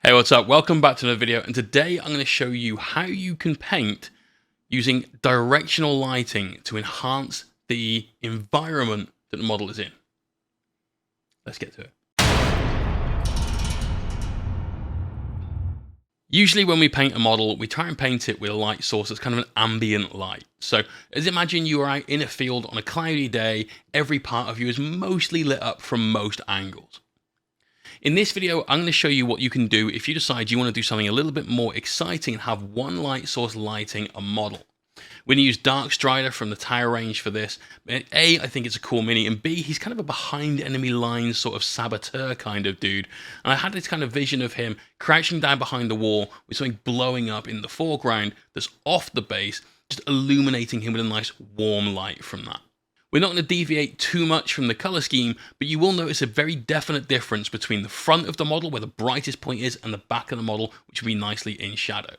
Hey, what's up? Welcome back to another video, and today I'm going to show you how you can paint using directional lighting to enhance the environment that the model is in. Let's get to it. Usually when we paint a model, we try and paint it with a light source that's kind of an ambient light. So as imagine you are out in a field on a cloudy day, every part of you is mostly lit up from most angles. In this video, I'm going to show you what you can do if you decide you want to do something a little bit more exciting and have one light source lighting a model. We're going to use Dark Strider from the Tower range for this. A, I think it's a cool mini, and B, he's kind of a behind enemy lines sort of saboteur kind of dude. And I had this kind of vision of him crouching down behind the wall with something blowing up in the foreground that's off the base, just illuminating him with a nice warm light from that. We're not going to deviate too much from the color scheme, but you will notice a very definite difference between the front of the model, where the brightest point is, and the back of the model, which will be nicely in shadow.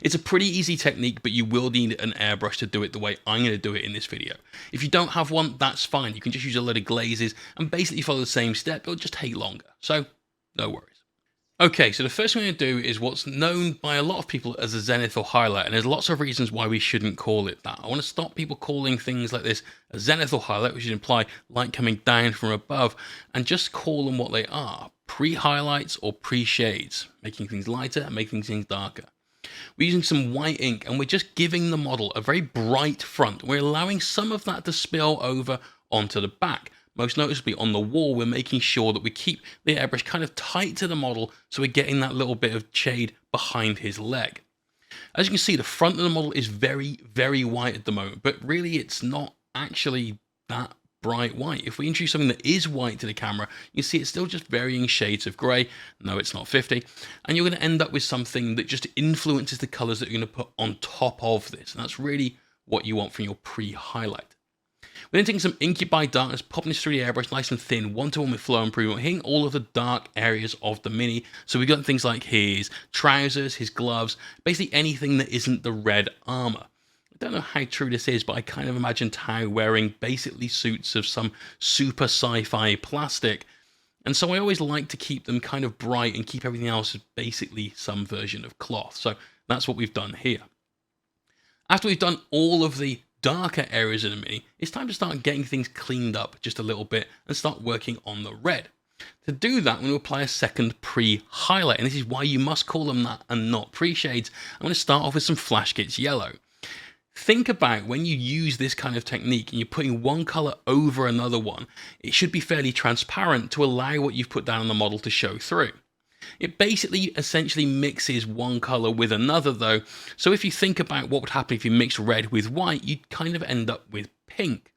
It's a pretty easy technique, but you will need an airbrush to do it the way I'm going to do it in this video. If you don't have one, that's fine. You can just use a load of glazes and basically follow the same step. It'll just take longer, so no worries. Okay, so the first thing I'm going to do is what's known by a lot of people as a zenith or highlight, and there's lots of reasons why we shouldn't call it that. I want to stop people calling things like this a zenith or highlight, which would imply light coming down from above, and just call them what they are: pre-highlights or pre-shades, making things lighter and making things darker. We're using some white ink, and we're just giving the model a very bright front. We're allowing some of that to spill over onto the back. Most noticeably on the wall, we're making sure that we keep the airbrush kind of tight to the model, so we're getting that little bit of shade behind his leg. As you can see, the front of the model is very, very white at the moment, but really it's not actually that bright white. If we introduce something that is white to the camera, you see it's still just varying shades of grey. No, it's not 50. And you're going to end up with something that just influences the colours that you're going to put on top of this. And that's really what you want from your pre-highlight. We're then taking some Inky by Darkness, popping this through the airbrush nice and thin, one-to-one with flow improvement, hitting all of the dark areas of the mini. So we've got things like his trousers, his gloves, basically anything that isn't the red armor. I don't know how true this is, but I kind of imagine Tao wearing basically suits of some super sci-fi plastic. And so I always like to keep them kind of bright and keep everything else as basically some version of cloth. So that's what we've done here. After we've done all of the darker areas of the mini, it's time to start getting things cleaned up just a little bit and start working on the red. To do that, I'm going to apply a second pre-highlight, and this is why you must call them that and not pre-shades. I'm going to start off with some Flash Kits Yellow. Think about when you use this kind of technique and you're putting one color over another one, it should be fairly transparent to allow what you've put down on the model to show through. It basically essentially mixes one color with another though, so if you think about what would happen if you mix red with white, you'd kind of end up with pink.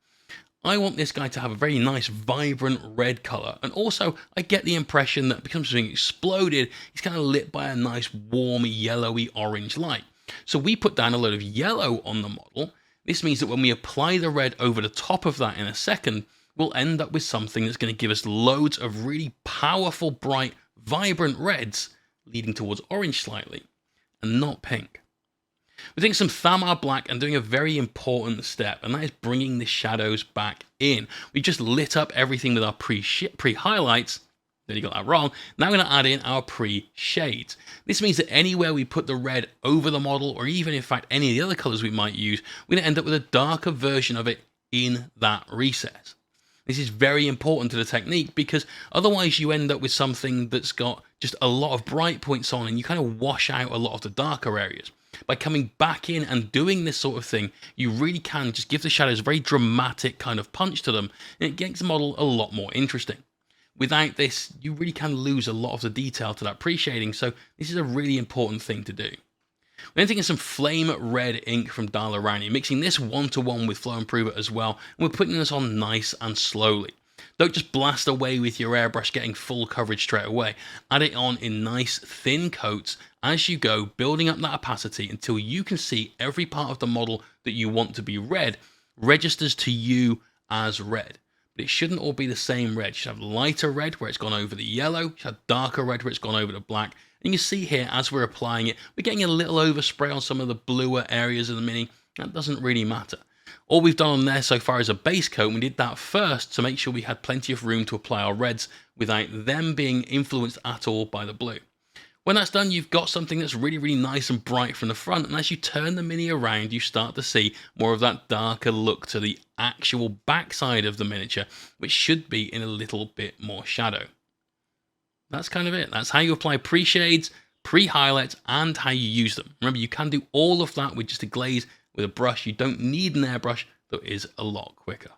I want this guy to have a very nice vibrant red color, and also I get the impression that because something exploded, he's kind of lit by a nice warm yellowy orange light. So we put down a load of yellow on the model. This means that when we apply the red over the top of that in a second, we'll end up with something that's going to give us loads of really powerful, bright, vibrant reds leading towards orange slightly, and not pink. We're taking some Thamar Black and doing a very important step, and that is bringing the shadows back in. We just lit up everything with our pre-highlights. Then you got that wrong. Now we're going to add in our pre-shades. This means that anywhere we put the red over the model, or even in fact any of the other colors we might use, we're going to end up with a darker version of it in that recess. This is very important to the technique because otherwise you end up with something that's got just a lot of bright points on and you kind of wash out a lot of the darker areas. By coming back in and doing this sort of thing, you really can just give the shadows a very dramatic kind of punch to them, and it makes the model a lot more interesting. Without this, you really can lose a lot of the detail to that pre-shading, so this is a really important thing to do. We're then taking some Flame Red ink from Dala Rani, mixing this one-to-one with Flow Improver as well, and we're putting this on nice and slowly. Don't just blast away with your airbrush getting full coverage straight away. Add it on in nice thin coats as you go, building up that opacity until you can see every part of the model that you want to be red registers to you as red. But it shouldn't all be the same red. You should have lighter red where it's gone over the yellow, you should have darker red where it's gone over the black. And you see here, as we're applying it, we're getting a little overspray on some of the bluer areas of the mini. That doesn't really matter. All we've done on there so far is a base coat, and we did that first to make sure we had plenty of room to apply our reds without them being influenced at all by the blue. When that's done, you've got something that's really, really nice and bright from the front. And as you turn the Mini around, you start to see more of that darker look to the actual backside of the miniature, which should be in a little bit more shadow. That's kind of it. That's how you apply pre-shades, pre-highlights, and how you use them. Remember, you can do all of that with just a glaze with a brush. You don't need an airbrush, though it is a lot quicker.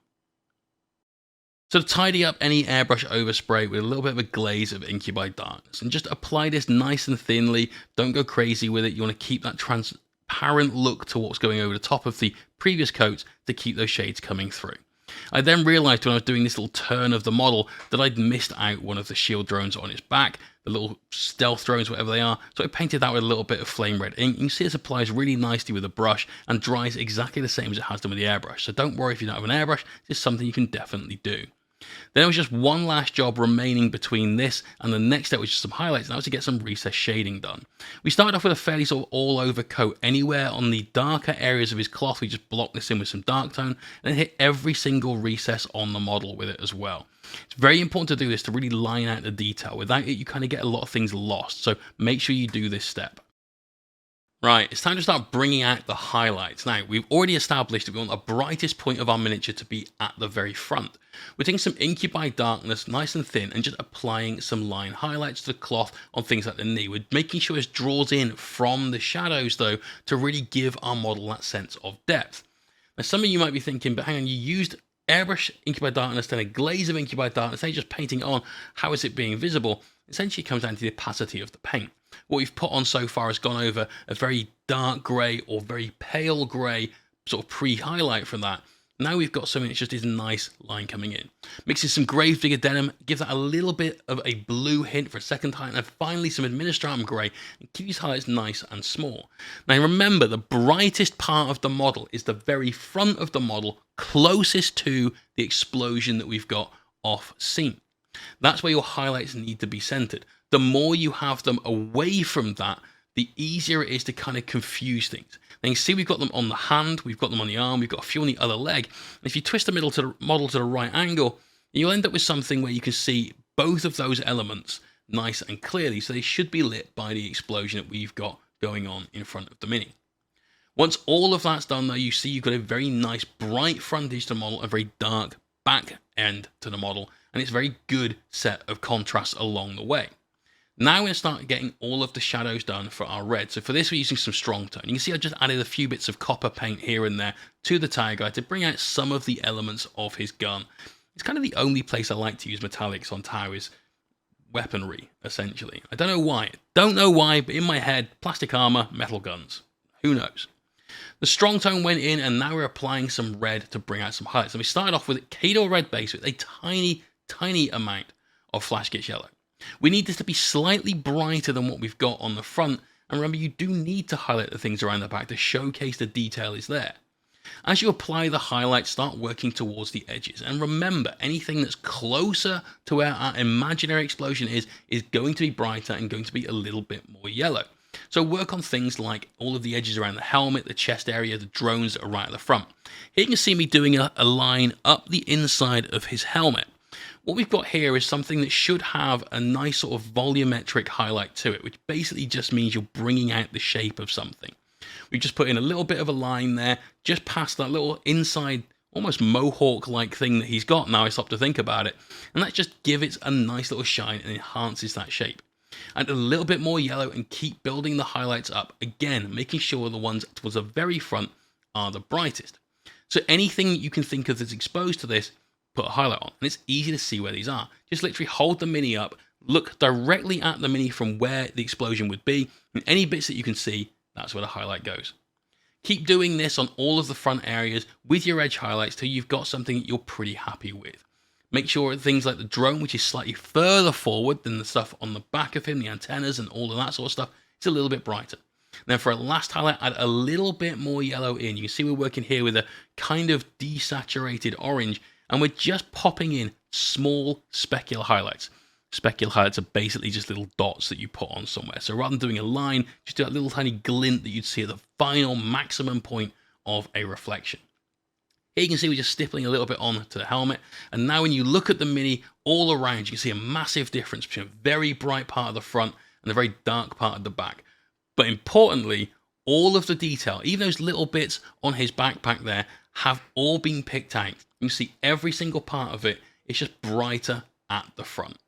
So to tidy up any airbrush overspray with a little bit of a glaze of Incubi Darkness, and just apply this nice and thinly. Don't go crazy with it. You want to keep that transparent look to what's going over the top of the previous coats to keep those shades coming through. I then realized when I was doing this little turn of the model that I'd missed out one of the shield drones on its back, the little stealth drones, whatever they are. So I painted that with a little bit of flame red ink. You can see this applies really nicely with a brush and dries exactly the same as it has done with the airbrush. So don't worry if you don't have an airbrush, it's something you can definitely do. Then there was just one last job remaining between this and the next step, which is some highlights, and that was to get some recessed shading done. We started off with a fairly sort of all-over coat. Anywhere on the darker areas of his cloth, we just blocked this in with some dark tone, and then hit every single recess on the model with it as well. It's very important to do this to really line out the detail. Without it, you kind of get a lot of things lost, so make sure you do this step. Right, it's time to start bringing out the highlights. Now, we've already established that we want the brightest point of our miniature to be at the very front. We're taking some Incubi Darkness, nice and thin, and just applying some line highlights to the cloth on things like the knee. We're making sure it draws in from the shadows, though, to really give our model that sense of depth. Now, some of you might be thinking, but hang on, you used airbrush Incubi Darkness, then a glaze of Incubi Darkness, then you're just painting it on. How is it being visible? Essentially, it comes down to the opacity of the paint. What we've put on so far has gone over a very dark grey or very pale grey sort of pre-highlight from that. Now we've got something that's just this nice line coming in. Mixing some Gravedigger denim, give that a little bit of a blue hint for a second time, and finally some Administratum grey, and keep these highlights nice and small. Now remember, the brightest part of the model is the very front of the model, closest to the explosion that we've got off scene. That's where your highlights need to be centered. The more you have them away from that, the easier it is to kind of confuse things. Now you see we've got them on the hand, we've got them on the arm, we've got a few on the other leg. And if you twist the model to the right angle, you'll end up with something where you can see both of those elements nice and clearly. So they should be lit by the explosion that we've got going on in front of the Mini. Once all of that's done though, you see you've got a very nice bright frontage to the model, a very dark back end to the model, and it's a very good set of contrasts along the way. Now we're going to start getting all of the shadows done for our red. So for this, we're using some strong tone. You can see I just added a few bits of copper paint here and there to the tire guy to bring out some of the elements of his gun. It's kind of the only place I like to use metallics on towers weaponry, essentially. I don't know why. Don't know why, but in my head, plastic armor, metal guns. Who knows? The strong tone went in, and now we're applying some red to bring out some highlights. So we started off with a Kato red base with a tiny, tiny amount of Flash Gitz yellow. We need this to be slightly brighter than what we've got on the front, and remember, you do need to highlight the things around the back to showcase the detail is there. As you apply the highlights, start working towards the edges, and remember, anything that's closer to where our imaginary explosion is going to be brighter and going to be a little bit more yellow. So work on things like all of the edges around the helmet, the chest area, the drones that are right at the front. Here you can see me doing a line up the inside of his helmet. What we've got here is something that should have a nice sort of volumetric highlight to it, which basically just means you're bringing out the shape of something. We just put in a little bit of a line there, just past that little inside, almost mohawk-like thing that he's got now I stop to think about it. And that just gives it a nice little shine and enhances that shape. Add a little bit more yellow and keep building the highlights up, again, making sure the ones towards the very front are the brightest. So anything you can think of that's exposed to this, put a highlight on, and it's easy to see where these are. Just literally hold the Mini up, look directly at the Mini from where the explosion would be, and any bits that you can see, that's where the highlight goes. Keep doing this on all of the front areas with your edge highlights till you've got something that you're pretty happy with. Make sure things like the drone, which is slightly further forward than the stuff on the back of him, the antennas and all of that sort of stuff, it's a little bit brighter. Then for a last highlight, add a little bit more yellow in. You can see we're working here with a kind of desaturated orange, and we're just popping in small specular highlights. Specular highlights are basically just little dots that you put on somewhere. So rather than doing a line, just do that little tiny glint that you'd see at the final maximum point of a reflection. Here you can see we're just stippling a little bit on to the helmet. And now when you look at the Mini all around, you can see a massive difference between a very bright part of the front and the very dark part at the back. But importantly, all of the detail, even those little bits on his backpack there, have all been picked out. You can see every single part of it is just brighter at the front.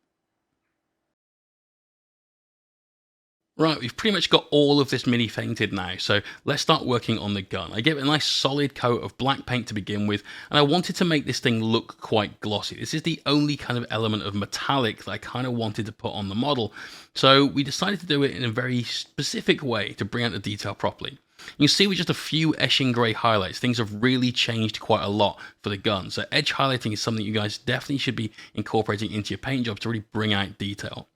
Right, we've pretty much got all of this mini painted now, so let's start working on the gun. I gave it a nice solid coat of black paint to begin with, and I wanted to make this thing look quite glossy. This is the only kind of element of metallic that I kind of wanted to put on the model, so we decided to do it in a very specific way to bring out the detail properly. You can see with just a few Eshing Grey highlights, things have really changed quite a lot for the gun. So edge highlighting is something you guys definitely should be incorporating into your paint job to really bring out detail.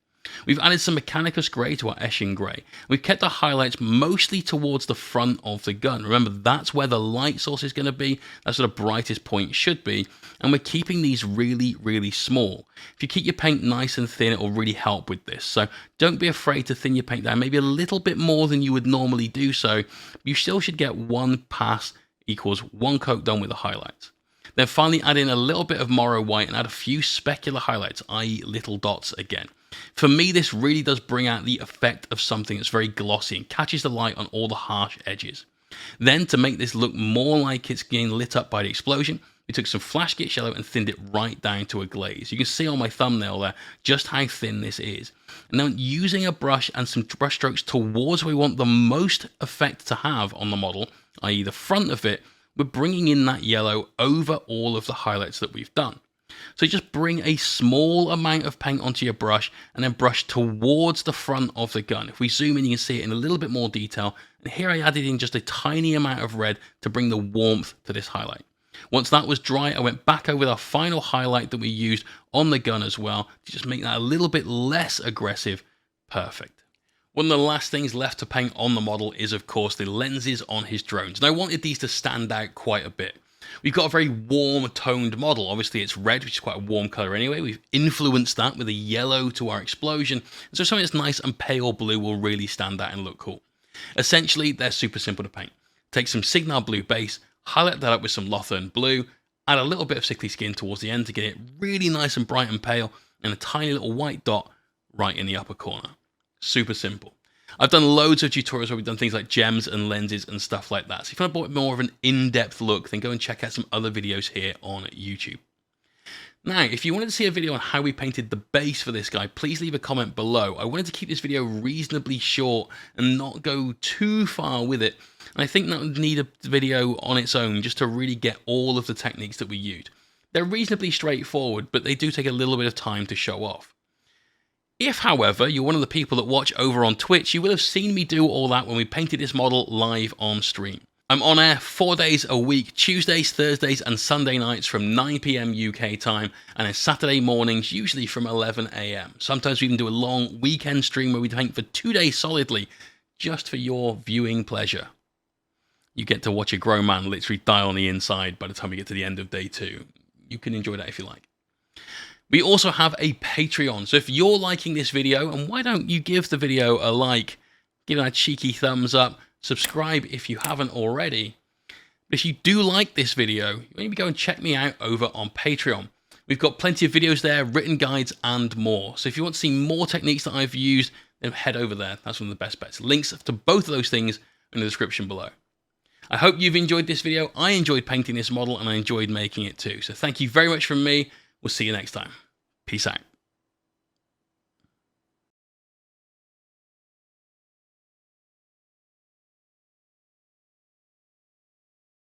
We've added some Mechanicus Grey to our Eshing Grey. We've kept the highlights mostly towards the front of the gun. Remember, that's where the light source is going to be. That's where the brightest point should be. And we're keeping these really, really small. If you keep your paint nice and thin, it will really help with this. So don't be afraid to thin your paint down, maybe a little bit more than you would normally do so. You still should get one pass equals one coat done with the highlights. Then finally add in a little bit of Morrow White and add a few specular highlights, i.e. little dots again. For me, this really does bring out the effect of something that's very glossy and catches the light on all the harsh edges. Then, to make this look more like it's getting lit up by the explosion, we took some Flash Git Yellow and thinned it right down to a glaze. You can see on my thumbnail there just how thin this is. And now using a brush and some brush strokes towards where we want the most effect to have on the model, i.e. the front of it, we're bringing in that yellow over all of the highlights that we've done. So just bring a small amount of paint onto your brush and then brush towards the front of the gun. If we zoom in, you can see it in a little bit more detail. And here I added in just a tiny amount of red to bring the warmth to this highlight. Once that was dry, I went back over our final highlight that we used on the gun as well to just make that a little bit less aggressive. Perfect. One of the last things left to paint on the model is, of course, the lenses on his drones. And I wanted these to stand out quite a bit. We've got a very warm toned model. Obviously it's red, which is quite a warm color anyway. We've influenced that with a yellow to our explosion. And so something that's nice and pale blue will really stand out and look cool. Essentially, they're super simple to paint. Take some Signal Blue base, highlight that up with some Lothern Blue, add a little bit of Sickly Skin towards the end to get it really nice and bright and pale, and a tiny little white dot right in the upper corner. Super simple. I've done loads of tutorials where we've done things like gems and lenses and stuff like that. So if you want a bit more of an in-depth look, then go and check out some other videos here on YouTube. Now, if you wanted to see a video on how we painted the base for this guy, please leave a comment below. I wanted to keep this video reasonably short and not go too far with it. And I think that would need a video on its own just to really get all of the techniques that we used. They're reasonably straightforward, but they do take a little bit of time to show off. If, however, you're one of the people that watch over on Twitch, you will have seen me do all that when we painted this model live on stream. I'm on air 4 days a week, Tuesdays, Thursdays and Sunday nights from 9 PM UK time, and then Saturday mornings, usually from 11 AM. Sometimes we even do a long weekend stream where we paint for 2 days solidly, just for your viewing pleasure. You get to watch a grown man literally die on the inside by the time we get to the end of day 2. You can enjoy that if you like. We also have a Patreon, so if you're liking this video, and why don't you give the video a like, give it a cheeky thumbs up, subscribe if you haven't already. But if you do like this video, maybe go and check me out over on Patreon. We've got plenty of videos there, written guides and more. So if you want to see more techniques that I've used, then head over there. That's one of the best bets. Links to both of those things in the description below. I hope you've enjoyed this video. I enjoyed painting this model and I enjoyed making it too. So thank you very much from me. We'll see you next time. Peace out.